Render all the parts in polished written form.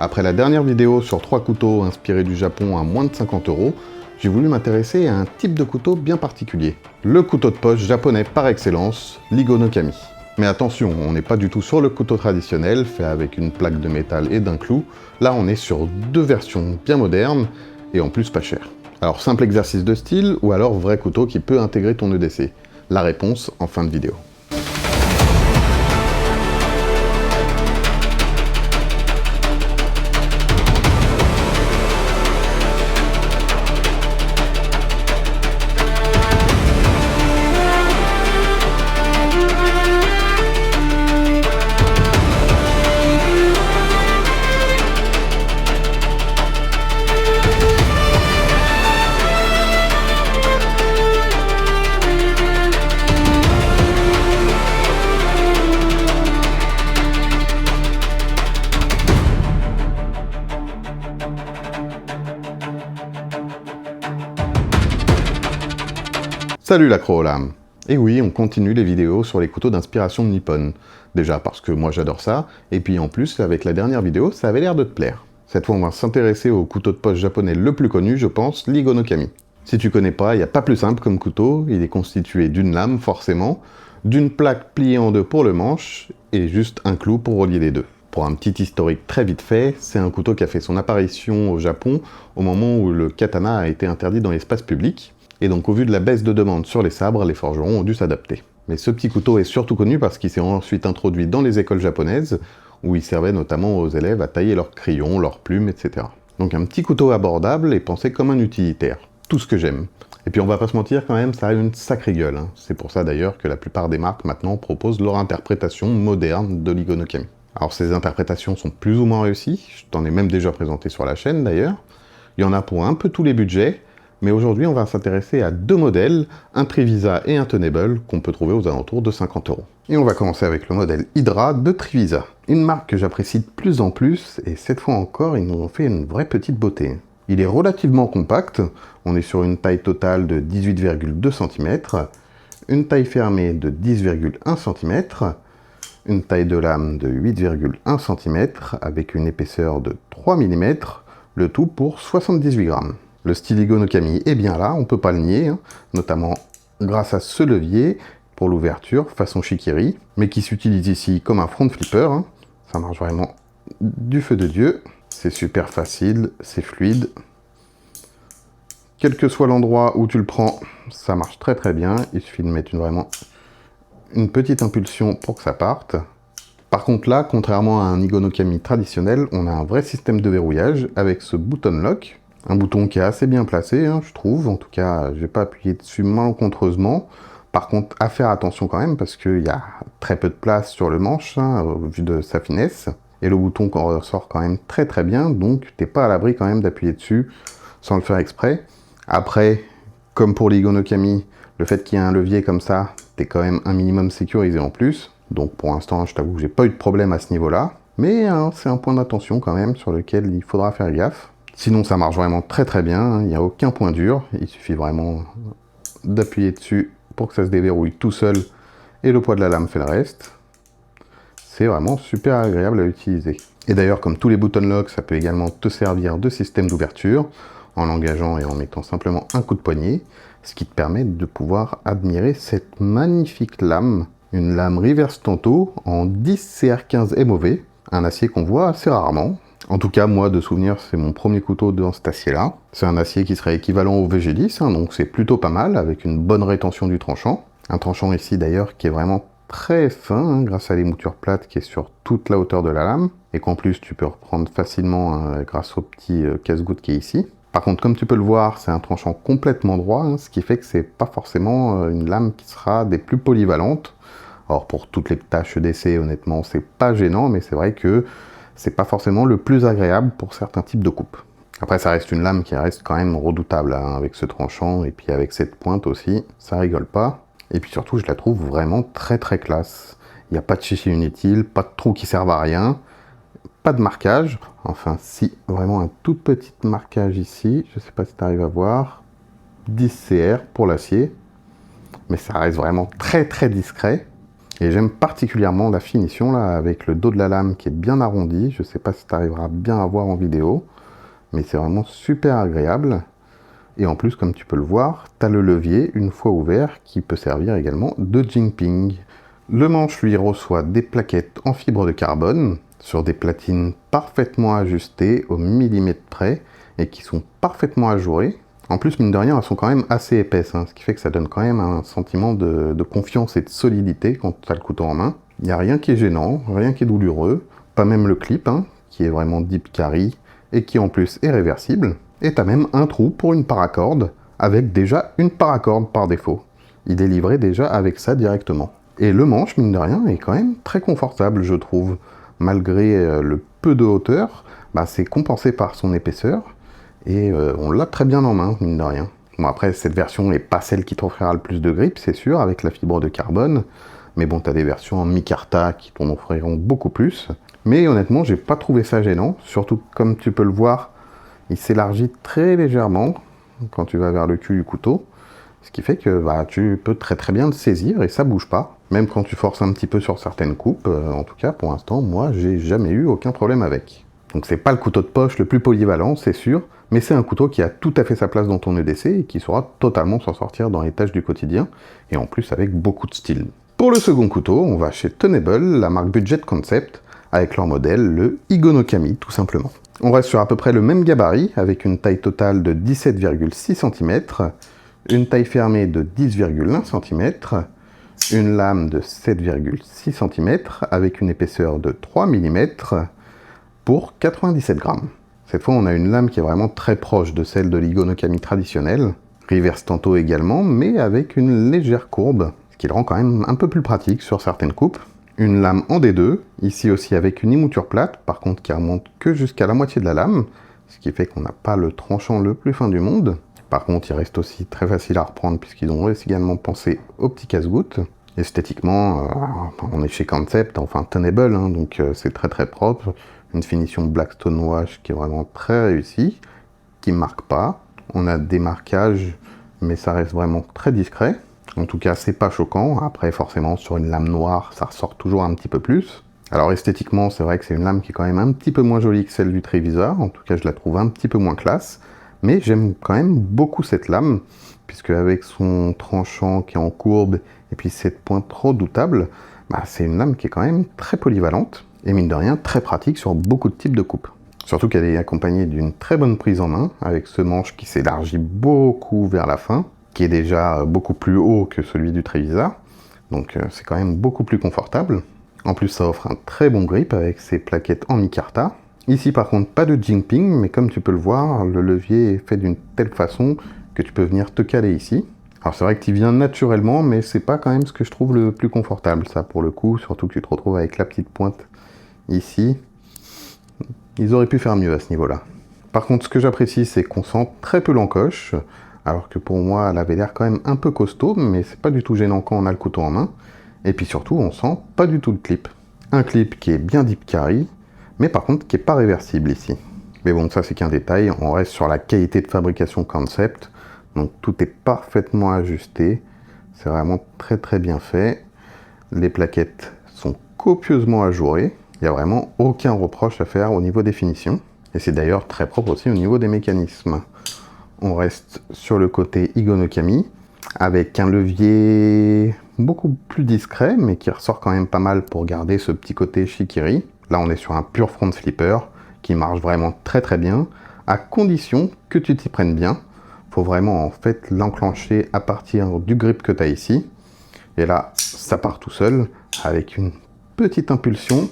Après la dernière vidéo sur 3 couteaux inspirés du Japon à moins de 50 €, j'ai voulu m'intéresser à un type de couteau bien particulier. Le couteau de poche japonais par excellence, l'Igo no Kami. Mais attention, on n'est pas du tout sur le couteau traditionnel, fait avec une plaque de métal et d'un clou. Là, on est sur deux versions bien modernes, et en plus pas chères. Alors, simple exercice de style, ou alors vrai couteau qui peut intégrer ton EDC? La réponse en fin de vidéo. Salut la croc aux lames. Et oui, on continue les vidéos sur les couteaux d'inspiration nippone. Déjà parce que moi j'adore ça, et puis en plus, avec la dernière vidéo, ça avait l'air de te plaire. Cette fois, on va s'intéresser au couteau de poche japonais le plus connu, je pense, l'Igo no Kami. Si tu connais pas, il n'y a pas plus simple comme couteau, il est constitué d'une lame, forcément, d'une plaque pliée en deux pour le manche, et juste un clou pour relier les deux. Pour un petit historique très vite fait, c'est un couteau qui a fait son apparition au Japon au moment où le katana a été interdit dans l'espace public. Et donc au vu de la baisse de demande sur les sabres, les forgerons ont dû s'adapter. Mais ce petit couteau est surtout connu parce qu'il s'est ensuite introduit dans les écoles japonaises, où il servait notamment aux élèves à tailler leurs crayons, leurs plumes, etc. Donc un petit couteau abordable et pensé comme un utilitaire. Tout ce que j'aime. Et puis on va pas se mentir quand même, ça a une sacrée gueule. C'est pour ça d'ailleurs que la plupart des marques maintenant proposent leur interprétation moderne de l'Igo no Kami. Alors ces interprétations sont plus ou moins réussies, je t'en ai même déjà présenté sur la chaîne d'ailleurs. Il y en a pour un peu tous les budgets, mais aujourd'hui, on va s'intéresser à deux modèles, un Trivisa et un Tenable, qu'on peut trouver aux alentours de 50 €. Et on va commencer avec le modèle Hydra de Trivisa. Une marque que j'apprécie de plus en plus, et cette fois encore, ils nous ont fait une vraie petite beauté. Il est relativement compact, on est sur une taille totale de 18,2 cm, une taille fermée de 10,1 cm, une taille de lame de 8,1 cm, avec une épaisseur de 3 mm, le tout pour 78 grammes. Le style Igo no Kami est bien là, on peut pas le nier, notamment grâce à ce levier pour l'ouverture, façon shikiri, mais qui s'utilise ici comme un front flipper. Ça marche vraiment du feu de Dieu. C'est super facile, c'est fluide. Quel que soit l'endroit où tu le prends, ça marche très très bien. Il suffit de mettre vraiment une petite impulsion pour que ça parte. Par contre là, contrairement à un Igo no Kami traditionnel, on a un vrai système de verrouillage avec ce button lock. Un bouton qui est assez bien placé, je trouve. En tout cas, je ne vais pas appuyer dessus malencontreusement. Par contre, à faire attention quand même, parce qu'il y a très peu de place sur le manche, au vu de sa finesse. Et le bouton ressort quand même très très bien, donc t'es pas à l'abri quand même d'appuyer dessus sans le faire exprès. Après, comme pour l'Igo no Kami, le fait qu'il y ait un levier comme ça, t'es quand même un minimum sécurisé en plus. Donc pour l'instant, je t'avoue que j'ai pas eu de problème à ce niveau-là. Mais c'est un point d'attention quand même sur lequel il faudra faire gaffe. Sinon, ça marche vraiment très très bien, il n'y a aucun point dur, il suffit vraiment d'appuyer dessus pour que ça se déverrouille tout seul et le poids de la lame fait le reste. C'est vraiment super agréable à utiliser. Et d'ailleurs, comme tous les button lock, ça peut également te servir de système d'ouverture en l'engageant et en mettant simplement un coup de poignet, ce qui te permet de pouvoir admirer cette magnifique lame, une lame reverse tanto en 10 CR15 MOV, un acier qu'on voit assez rarement. En tout cas, moi, de souvenir, c'est mon premier couteau dans cet acier-là. C'est un acier qui serait équivalent au VG10, donc c'est plutôt pas mal, avec une bonne rétention du tranchant. Un tranchant ici, d'ailleurs, qui est vraiment très fin, grâce à l'émouture plate qui est sur toute la hauteur de la lame, et qu'en plus, tu peux reprendre facilement grâce au petit casse-goutte qui est ici. Par contre, comme tu peux le voir, c'est un tranchant complètement droit, ce qui fait que c'est pas forcément une lame qui sera des plus polyvalentes. Or, pour toutes les tâches d'essai, honnêtement, c'est pas gênant, mais c'est vrai que c'est pas forcément le plus agréable pour certains types de coupes. Après, ça reste une lame qui reste quand même redoutable, avec ce tranchant, et puis avec cette pointe aussi, ça rigole pas. Et puis surtout, je la trouve vraiment très très classe. Il n'y a pas de chichi inutile, pas de trous qui servent à rien, pas de marquage. Enfin, si, vraiment un tout petit marquage ici, je sais pas si tu arrives à voir, 10 CR pour l'acier, mais ça reste vraiment très très discret. Et j'aime particulièrement la finition là, avec le dos de la lame qui est bien arrondi. Je ne sais pas si tu arriveras bien à voir en vidéo, mais c'est vraiment super agréable. Et en plus, comme tu peux le voir, tu as le levier, une fois ouvert, qui peut servir également de jimping. Le manche, lui, reçoit des plaquettes en fibre de carbone, sur des platines parfaitement ajustées au millimètre près, et qui sont parfaitement ajourées. En plus, mine de rien, elles sont quand même assez épaisses, hein, ce qui fait que ça donne quand même un sentiment de confiance et de solidité quand tu as le couteau en main. Il n'y a rien qui est gênant, rien qui est douloureux, pas même le clip, hein, qui est vraiment deep carry, et qui en plus est réversible. Et tu as même un trou pour une paracorde, avec déjà une paracorde par défaut. Il est livré déjà avec ça directement. Et le manche, mine de rien, est quand même très confortable, je trouve. Malgré le peu de hauteur, bah, c'est compensé par son épaisseur, et on l'a très bien en main, mine de rien. Bon, après, cette version n'est pas celle qui t'offrira le plus de grip, c'est sûr, avec la fibre de carbone. Mais bon, tu as des versions en micarta qui t'en offriront beaucoup plus. Mais honnêtement, j'ai pas trouvé ça gênant. Surtout, comme tu peux le voir, il s'élargit très légèrement quand tu vas vers le cul du couteau. Ce qui fait que bah, tu peux très bien le saisir et ça bouge pas. Même quand tu forces un petit peu sur certaines coupes. En tout cas, pour l'instant, moi, j'ai jamais eu aucun problème avec. Donc c'est pas le couteau de poche le plus polyvalent, c'est sûr, mais c'est un couteau qui a tout à fait sa place dans ton EDC et qui saura totalement s'en sortir dans les tâches du quotidien, et en plus avec beaucoup de style. Pour le second couteau, on va chez Tenable, la marque Budget Concept, avec leur modèle, le Higonokami, tout simplement. On reste sur à peu près le même gabarit, avec une taille totale de 17,6 cm, une taille fermée de 10,1 cm, une lame de 7,6 cm, avec une épaisseur de 3 mm, pour 97 grammes. Cette fois, on a une lame qui est vraiment très proche de celle de l'Higonokami traditionnelle, reverse tantôt également, mais avec une légère courbe, ce qui le rend quand même un peu plus pratique sur certaines coupes. Une lame en D2, ici aussi avec une émouture plate, par contre qui remonte que jusqu'à la moitié de la lame, ce qui fait qu'on n'a pas le tranchant le plus fin du monde. Par contre, il reste aussi très facile à reprendre puisqu'ils ont également pensé au petit casse-goutte. Esthétiquement, on est chez Concept, enfin Tenable, hein, donc c'est très propre. Une finition Blackstone Wash qui est vraiment très réussie, qui ne marque pas. On a des marquages, mais ça reste vraiment très discret. En tout cas, c'est pas choquant. Après, forcément, sur une lame noire, ça ressort toujours un petit peu plus. Alors esthétiquement, c'est vrai que c'est une lame qui est quand même un petit peu moins jolie que celle du Trevisan. En tout cas, je la trouve un petit peu moins classe. Mais j'aime quand même beaucoup cette lame, puisque avec son tranchant qui est en courbe, et puis cette pointe redoutable, bah, c'est une lame qui est quand même très polyvalente, et mine de rien, très pratique sur beaucoup de types de coupes. Surtout qu'elle est accompagnée d'une très bonne prise en main, avec ce manche qui s'élargit beaucoup vers la fin, qui est déjà beaucoup plus haut que celui du Trevisan, donc c'est quand même beaucoup plus confortable. En plus, ça offre un très bon grip avec ses plaquettes en micarta. Ici, par contre, pas de jimping, mais comme tu peux le voir, le levier est fait d'une telle façon que tu peux venir te caler ici. Alors c'est vrai que tu viens naturellement, mais c'est pas quand même ce que je trouve le plus confortable, ça, pour le coup, surtout que tu te retrouves avec la petite pointe ici. Ils auraient pu faire mieux à ce niveau-là. Par contre, ce que j'apprécie, c'est qu'on sent très peu l'encoche, alors que pour moi, elle avait l'air quand même un peu costaud, mais c'est pas du tout gênant quand on a le couteau en main. Et puis surtout, on sent pas du tout le clip. Un clip qui est bien deep carry, mais par contre qui n'est pas réversible ici. Mais bon, ça c'est qu'un détail, on reste sur la qualité de fabrication Concept, donc tout est parfaitement ajusté, c'est vraiment très bien fait. Les plaquettes sont copieusement ajourées, il n'y a vraiment aucun reproche à faire au niveau des finitions, et c'est d'ailleurs très propre aussi au niveau des mécanismes. On reste sur le côté Higonokami, avec un levier beaucoup plus discret, mais qui ressort quand même pas mal pour garder ce petit côté shikiri. Là, on est sur un pur front flipper qui marche vraiment très bien, à condition que tu t'y prennes bien. Il faut vraiment en fait l'enclencher à partir du grip que tu as ici. Et là, ça part tout seul, avec une petite impulsion,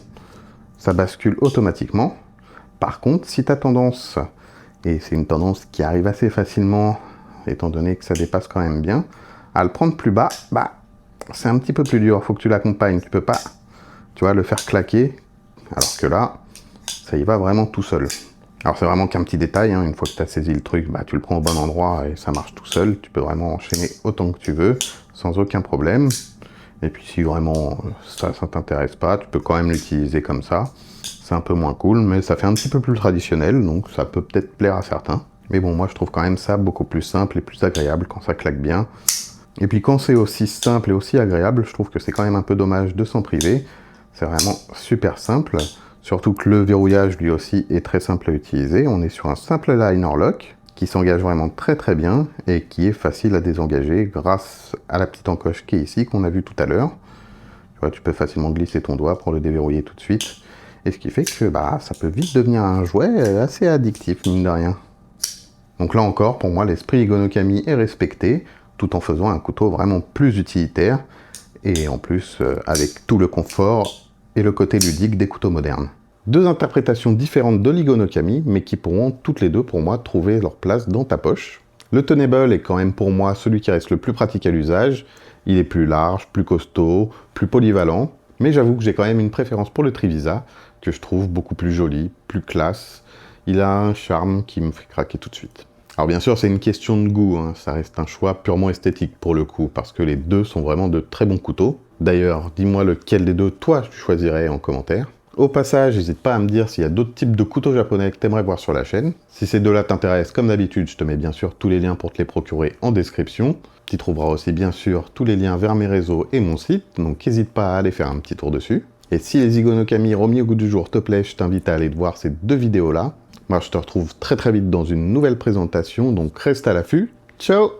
ça bascule automatiquement. Par contre, si tu as tendance, et c'est une tendance qui arrive assez facilement, étant donné que ça dépasse quand même bien, à le prendre plus bas, bah, c'est un petit peu plus dur, il faut que tu l'accompagnes, tu peux pas, tu vois, le faire claquer, alors que là, ça y va vraiment tout seul. Alors c'est vraiment qu'un petit détail, hein. Une fois que tu as saisi le truc, bah, tu le prends au bon endroit et ça marche tout seul, tu peux vraiment enchaîner autant que tu veux, sans aucun problème. Et puis si vraiment ça t'intéresse pas, tu peux quand même l'utiliser comme ça. C'est un peu moins cool, mais ça fait un petit peu plus traditionnel, donc ça peut peut-être plaire à certains. Mais bon, moi je trouve quand même ça beaucoup plus simple et plus agréable quand ça claque bien. Et puis quand c'est aussi simple et aussi agréable, je trouve que c'est quand même un peu dommage de s'en priver. C'est vraiment super simple, surtout que le verrouillage lui aussi est très simple à utiliser. On est sur un simple liner lock qui s'engage vraiment très très bien et qui est facile à désengager grâce à la petite encoche qui est ici, qu'on a vu tout à l'heure. Tu vois, tu peux facilement glisser ton doigt pour le déverrouiller tout de suite. Et ce qui fait que ça peut vite devenir un jouet assez addictif, mine de rien. Donc là encore, pour moi, l'esprit Igono Kami est respecté, tout en faisant un couteau vraiment plus utilitaire, et en plus avec tout le confort et le côté ludique des couteaux modernes. Deux interprétations différentes de l'Igono Kami, mais qui pourront toutes les deux, pour moi, trouver leur place dans ta poche. Le Tenable est quand même pour moi celui qui reste le plus pratique à l'usage. Il est plus large, plus costaud, plus polyvalent, mais j'avoue que j'ai quand même une préférence pour le Trivisa, que je trouve beaucoup plus joli, plus classe. Il a un charme qui me fait craquer tout de suite. Alors bien sûr, c'est une question de goût, hein. Ça reste un choix purement esthétique pour le coup, parce que les deux sont vraiment de très bons couteaux. D'ailleurs, dis-moi lequel des deux, toi, tu choisirais en commentaire. Au passage, n'hésite pas à me dire s'il y a d'autres types de couteaux japonais que tu aimerais voir sur la chaîne. Si ces deux-là t'intéressent, comme d'habitude, je te mets bien sûr tous les liens pour te les procurer en description. Tu trouveras aussi bien sûr tous les liens vers mes réseaux et mon site, donc n'hésite pas à aller faire un petit tour dessus. Et si les Igono Kami remis au goût du jour te plaît, je t'invite à aller voir ces deux vidéos-là. Moi, je te retrouve très très vite dans une nouvelle présentation, donc reste à l'affût. Ciao!